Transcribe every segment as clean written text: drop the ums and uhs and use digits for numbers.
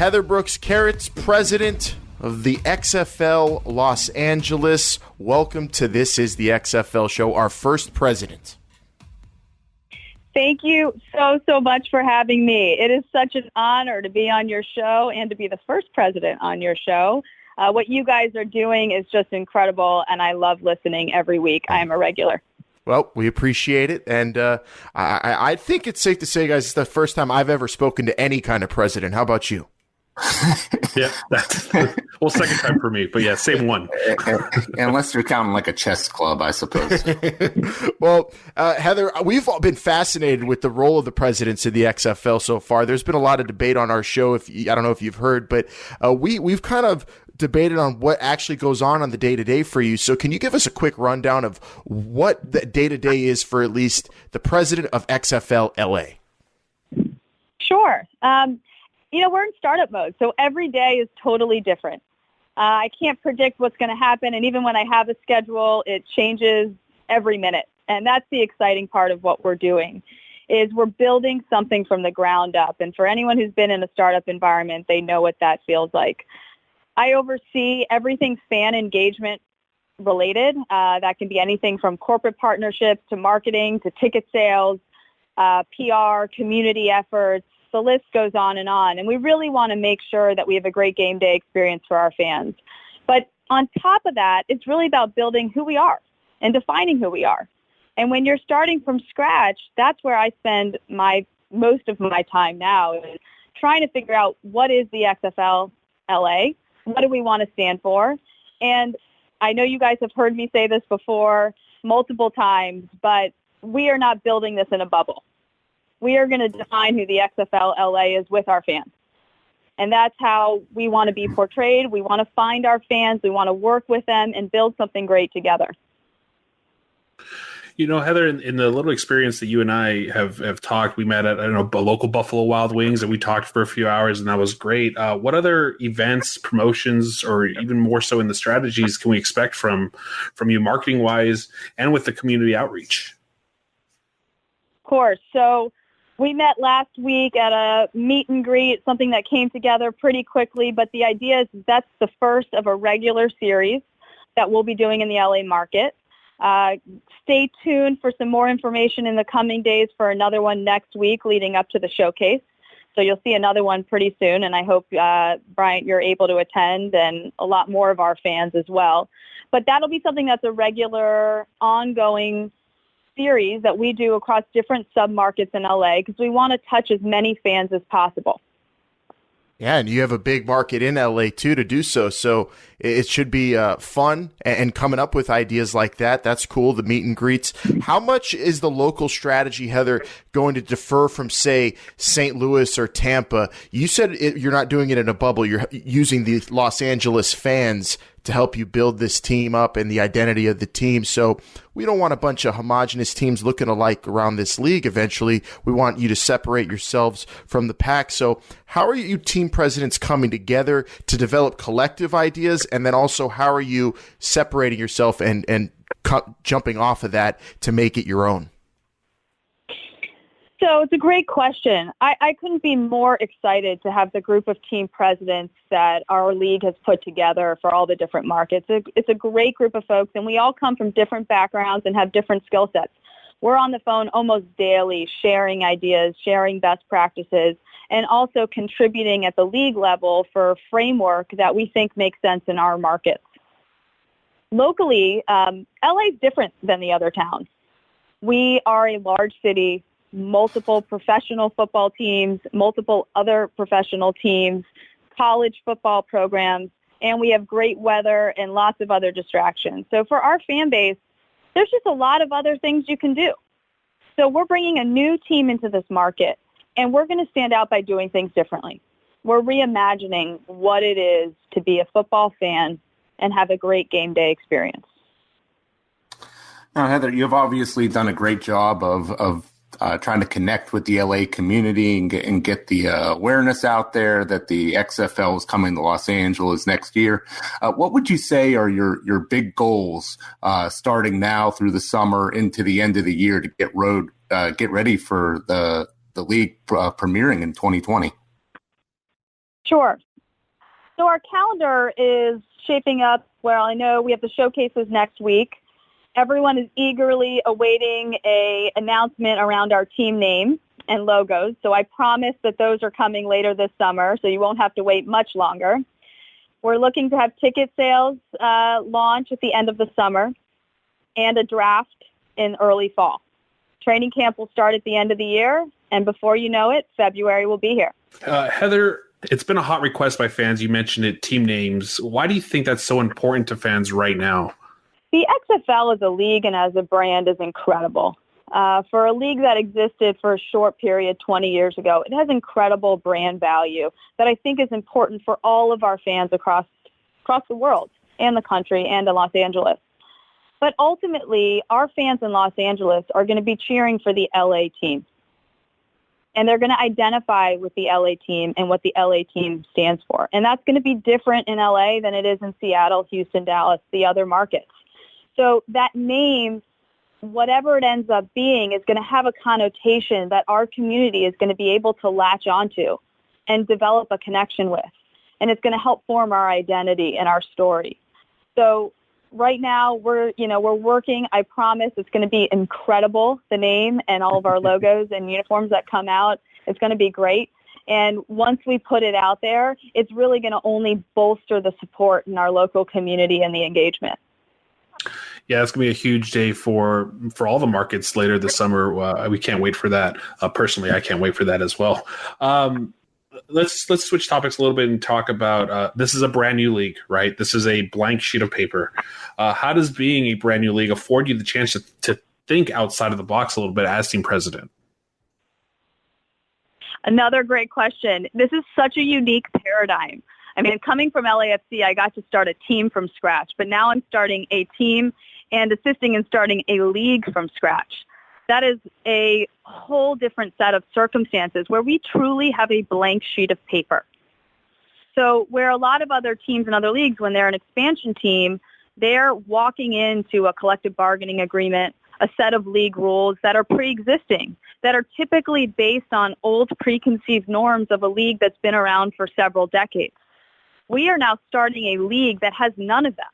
Heather Brooks Karatz, president of the XFL Los Angeles. Welcome to This is the XFL Show, our first president. Thank you so much for having me. It is such an honor to be on your show and to be the first president on your show. What you guys are doing is just incredible, and I love listening every week. I am a regular. Well, we appreciate it, and I think it's safe to say, guys, it's the first time I've ever spoken to any kind of president. How about you? Yeah, that's second time for me, but yeah, same one. Unless you're counting like a chess club, I suppose. Well, Heather, we've all been fascinated with the role of the presidents in the XFL so far. There's been a lot of debate on our show. I don't know if you've heard, but we've kind of debated on what actually goes on the day-to-day for you. So can you give us a quick rundown of what the day-to-day is for at least the president of XFL L.A.? Sure. We're in startup mode, so every day is totally different. I can't predict what's going to happen, and even when I have a schedule, it changes every minute. And that's the exciting part of what we're doing, is we're building something from the ground up. And for anyone who's been in a startup environment, they know what that feels like. I oversee everything fan engagement related. That can be anything from corporate partnerships to marketing to ticket sales, PR, community efforts. The list goes on. And we really want to make sure that we have a great game day experience for our fans. But on top of that, it's really about building who we are and defining who we are. And when you're starting from scratch, that's where I spend most of my time now, is trying to figure out what is the XFL L.A., what do we want to stand for? And I know you guys have heard me say this before multiple times, but we are not building this in a bubble. We are going to define who the XFL L.A. is with our fans. And that's how we want to be portrayed. We want to find our fans. We want to work with them and build something great together. You know, Heather, in the little experience that you and I have talked, we met at, a local Buffalo Wild Wings, and we talked for a few hours, and that was great. What other events, promotions, or even more so in the strategies can we expect from you marketing-wise and with the community outreach? Of course. So we met last week at a meet and greet, something that came together pretty quickly, but the idea is that's the first of a regular series that we'll be doing in the LA market. Stay tuned for some more information in the coming days for another one next week leading up to the showcase. So you'll see another one pretty soon, and I hope, Bryant, you're able to attend, and a lot more of our fans as well. But that'll be something that's a regular, ongoing series that we do across different sub-markets in LA, because we want to touch as many fans as possible. Yeah, and you have a big market in LA too to do so. So it should be fun, and coming up with ideas like that. That's cool, the meet and greets. How much is the local strategy, Heather, going to differ from, say, St. Louis or Tampa? You said you're not doing it in a bubble. You're using the Los Angeles fans to help you build this team up and the identity of the team. So we don't want a bunch of homogenous teams looking alike around this league eventually. We want you to separate yourselves from the pack. So how are you team presidents coming together to develop collective ideas? And then also, how are you separating yourself and jumping off of that to make it your own? So it's a great question. I couldn't be more excited to have the group of team presidents that our league has put together for all the different markets. It's a great group of folks, and we all come from different backgrounds and have different skill sets. We're on the phone almost daily, sharing ideas, sharing best practices, and also contributing at the league level for framework that we think makes sense in our markets. Locally, LA is different than the other towns. We are a large city, multiple professional football teams, multiple other professional teams, college football programs, and we have great weather and lots of other distractions. So for our fan base, there's just a lot of other things you can do. So we're bringing a new team into this market, and we're going to stand out by doing things differently. We're reimagining what it is to be a football fan and have a great game day experience. Now, Heather, you've obviously done a great job of trying to connect with the LA community and get the awareness out there that the XFL is coming to Los Angeles next year. What would you say are your big goals starting now through the summer into the end of the year to get ready for the league premiering in 2020? Sure. So our calendar is shaping up where I know we have the showcases next week. Everyone is eagerly awaiting a announcement around our team name and logos. So I promise that those are coming later this summer, so you won't have to wait much longer. We're looking to have ticket sales launch at the end of the summer and a draft in early fall. Training camp will start at the end of the year, and before you know it, February will be here. Heather, it's been a hot request by fans. You mentioned it, team names. Why do you think that's so important to fans right now? The XFL as a league and as a brand is incredible. For a league that existed for a short period 20 years ago, it has incredible brand value that I think is important for all of our fans across the world and the country and in Los Angeles. But ultimately, our fans in Los Angeles are going to be cheering for the LA team. And they're going to identify with the LA team and what the LA team stands for. And that's going to be different in LA than it is in Seattle, Houston, Dallas, the other markets. So that name, whatever it ends up being, is going to have a connotation that our community is going to be able to latch onto and develop a connection with. And it's going to help form our identity and our story. So right now we're working. I promise it's going to be incredible, the name and all of our logos and uniforms that come out. It's going to be great. And once we put it out there, it's really going to only bolster the support in our local community and the engagement. Yeah, it's going to be a huge day for all the markets later this summer. We can't wait for that. Personally, I can't wait for that as well. Let's switch topics a little bit and talk about this is a brand new league, right? This is a blank sheet of paper. How does being a brand new league afford you the chance to think outside of the box a little bit as team president? Another great question. This is such a unique paradigm. I mean, coming from LAFC, I got to start a team from scratch, but now I'm starting a team and assisting in starting a league from scratch. That is a whole different set of circumstances where we truly have a blank sheet of paper. So where a lot of other teams and other leagues, when they're an expansion team, they're walking into a collective bargaining agreement, a set of league rules that are pre-existing, that are typically based on old preconceived norms of a league that's been around for several decades. We are now starting a league that has none of that.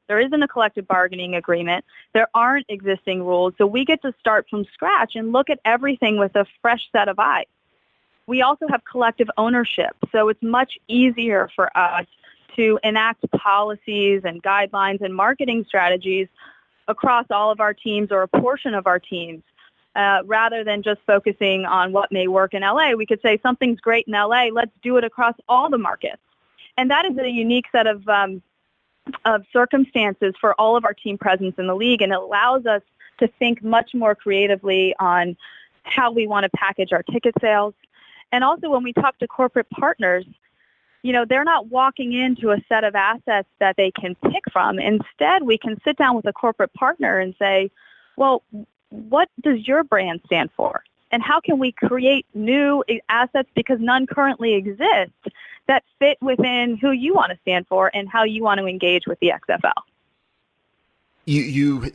There isn't a collective bargaining agreement. There aren't existing rules. So we get to start from scratch and look at everything with a fresh set of eyes. We also have collective ownership. So it's much easier for us to enact policies and guidelines and marketing strategies across all of our teams or a portion of our teams. Rather than just focusing on what may work in LA, we could say something's great in LA, let's do it across all the markets. And that is a unique set of circumstances for all of our team presence in the league, and it allows us to think much more creatively on how we want to package our ticket sales. And also when we talk to corporate partners, they're not walking into a set of assets that they can pick from. Instead, we can sit down with a corporate partner and say, well, what does your brand stand for? And how can we create new assets, because none currently exist, that fit within who you want to stand for and how you want to engage with the XFL. You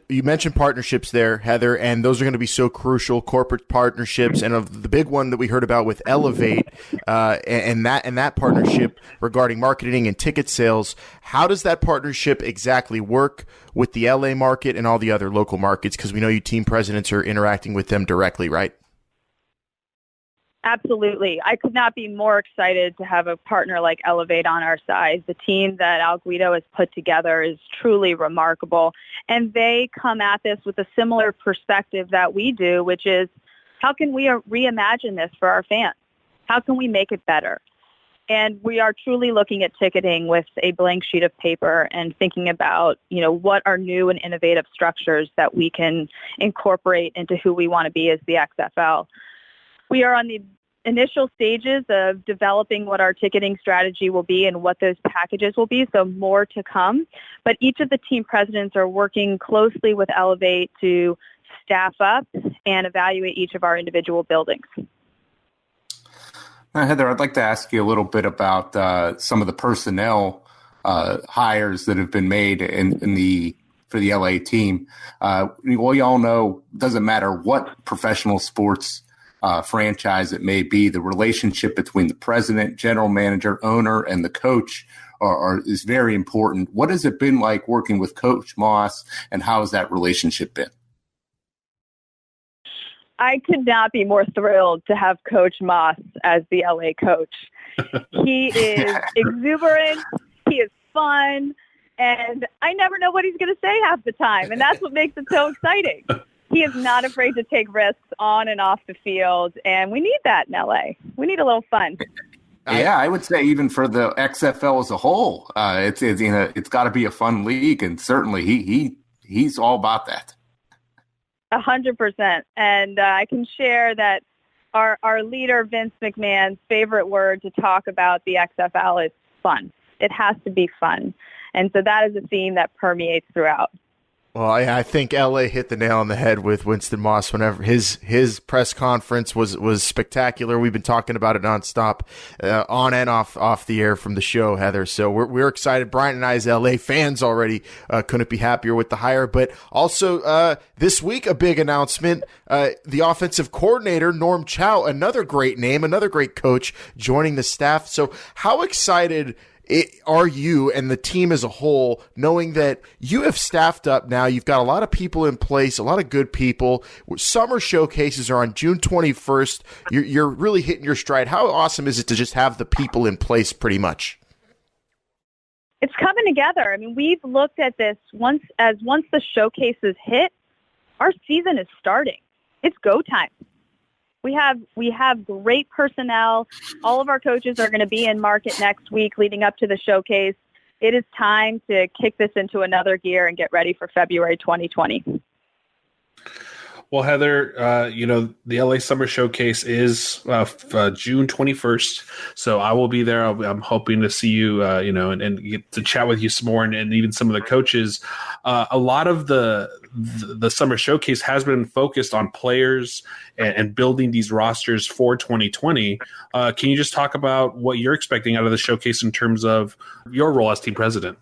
mentioned partnerships there, Heather, and those are going to be so crucial, corporate partnerships, and of the big one that we heard about with Elevate, and that partnership regarding marketing and ticket sales. How does that partnership exactly work with the LA market and all the other local markets? Because we know you team presidents are interacting with them directly, right? Absolutely. I could not be more excited to have a partner like Elevate on our side. The team that Al Guido has put together is truly remarkable. And they come at this with a similar perspective that we do, which is how can we reimagine this for our fans? How can we make it better? And we are truly looking at ticketing with a blank sheet of paper and thinking about, what are new and innovative structures that we can incorporate into who we want to be as the XFL. We are on the initial stages of developing what our ticketing strategy will be and what those packages will be, so more to come. But each of the team presidents are working closely with Elevate to staff up and evaluate each of our individual buildings. Now, Heather, I'd like to ask you a little bit about some of the personnel hires that have been made for the LA team. We all know it doesn't matter what professional sports franchise it may be, the relationship between the president, general manager, owner, and the coach is very important. What has it been like working with Coach Moss, and how has that relationship been? I could not be more thrilled to have Coach Moss as the LA coach. He is exuberant. He is fun. And I never know what he's going to say half the time. And that's what makes it so exciting. He is not afraid to take risks on and off the field. And we need that in LA. We need a little fun. Yeah, I would say even for the XFL as a whole, it's got to be a fun league. And certainly he's all about that. 100%. And I can share that our leader, Vince McMahon's favorite word to talk about the XFL is fun. It has to be fun. And so that is a theme that permeates throughout. Well, I think LA hit the nail on the head with Winston Moss whenever his press conference was spectacular. We've been talking about it nonstop, on and off the air from the show, Heather. So we're excited. Brian and I, as LA fans, already couldn't be happier with the hire. But also this week, a big announcement: the offensive coordinator Norm Chow, another great name, another great coach, joining the staff. So how excited are you and the team as a whole, knowing that you have staffed up now? You've got a lot of people in place, a lot of good people. Summer showcases are on June 21st. You're really hitting your stride. How awesome is it to just have the people in place pretty much? It's coming together. I mean, we've looked at this once the showcases hit, our season is starting. It's go time. We have great personnel. All of our coaches are going to be in market next week leading up to the showcase. It is time to kick this into another gear and get ready for February 2020. Well, Heather, the LA Summer Showcase is June 21st, so I will be there. I'm hoping to see you, and get to chat with you some more, and even some of the coaches. A lot of the Summer Showcase has been focused on players and building these rosters for 2020. Can you just talk about what you're expecting out of the showcase in terms of your role as team president?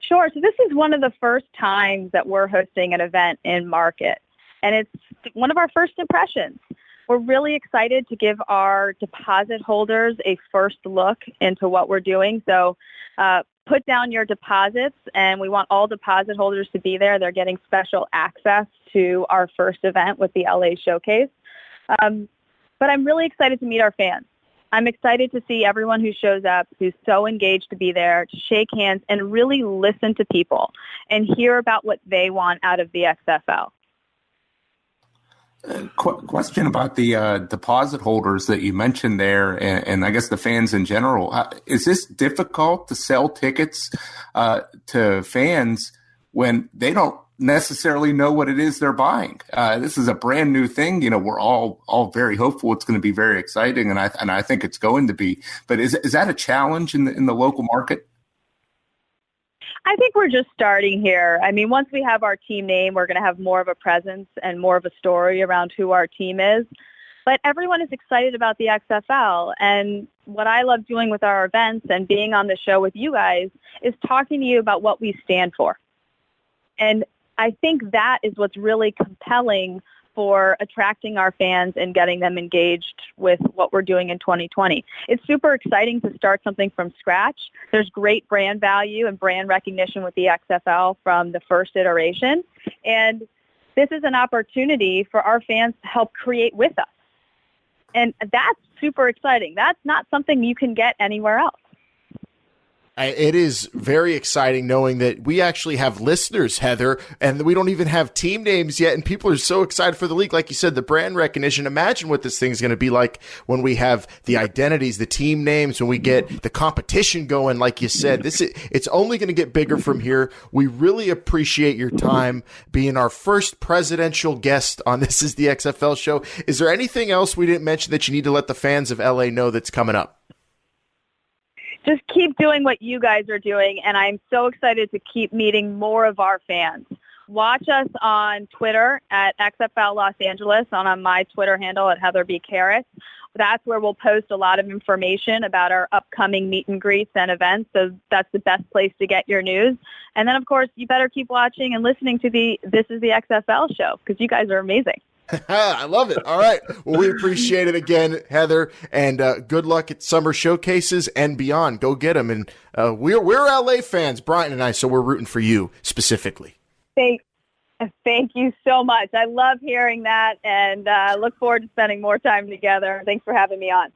Sure. So this is one of the first times that we're hosting an event in market, and it's one of our first impressions. We're really excited to give our deposit holders a first look into what we're doing. So put down your deposits, and we want all deposit holders to be there. They're getting special access to our first event with the LA Showcase. But I'm really excited to meet our fans. I'm excited to see everyone who shows up, who's so engaged to be there, to shake hands and really listen to people and hear about what they want out of the XFL. Question about the deposit holders that you mentioned there, and I guess the fans in general. Is this difficult to sell tickets to fans when they don't necessarily know what it is they're buying? This is a brand new thing. We're all very hopeful it's going to be very exciting, and I think it's going to be. But is that a challenge in the local market? I think we're just starting here. I mean, once we have our team name, we're going to have more of a presence and more of a story around who our team is. But everyone is excited about the XFL. And what I love doing with our events and being on the show with you guys is talking to you about what we stand for. And I think that is what's really compelling for attracting our fans and getting them engaged with what we're doing in 2020. It's super exciting to start something from scratch. There's great brand value and brand recognition with the XFL from the first iteration. And this is an opportunity for our fans to help create with us. And that's super exciting. That's not something you can get anywhere else. It is very exciting knowing that we actually have listeners, Heather, and we don't even have team names yet, and people are so excited for the league. Like you said, the brand recognition. Imagine what this thing's going to be like when we have the identities, the team names, when we get the competition going. Like you said, it's only going to get bigger from here. We really appreciate your time being our first presidential guest on This Is the XFL show. Is there anything else we didn't mention that you need to let the fans of LA know that's coming up? Just keep doing what you guys are doing, and I'm so excited to keep meeting more of our fans. Watch us on Twitter at XFL Los Angeles, on my Twitter handle at Heather B. Karatz. That's where we'll post a lot of information about our upcoming meet and greets and events, so that's the best place to get your news. And then, of course, you better keep watching and listening to This Is the XFL show, because you guys are amazing. I love it. All right. Well, we appreciate it again, Heather, and good luck at summer showcases and beyond. Go get them. And we're LA fans, Brian and I, so we're rooting for you specifically. Thank you so much. I love hearing that, and look forward to spending more time together. Thanks for having me on.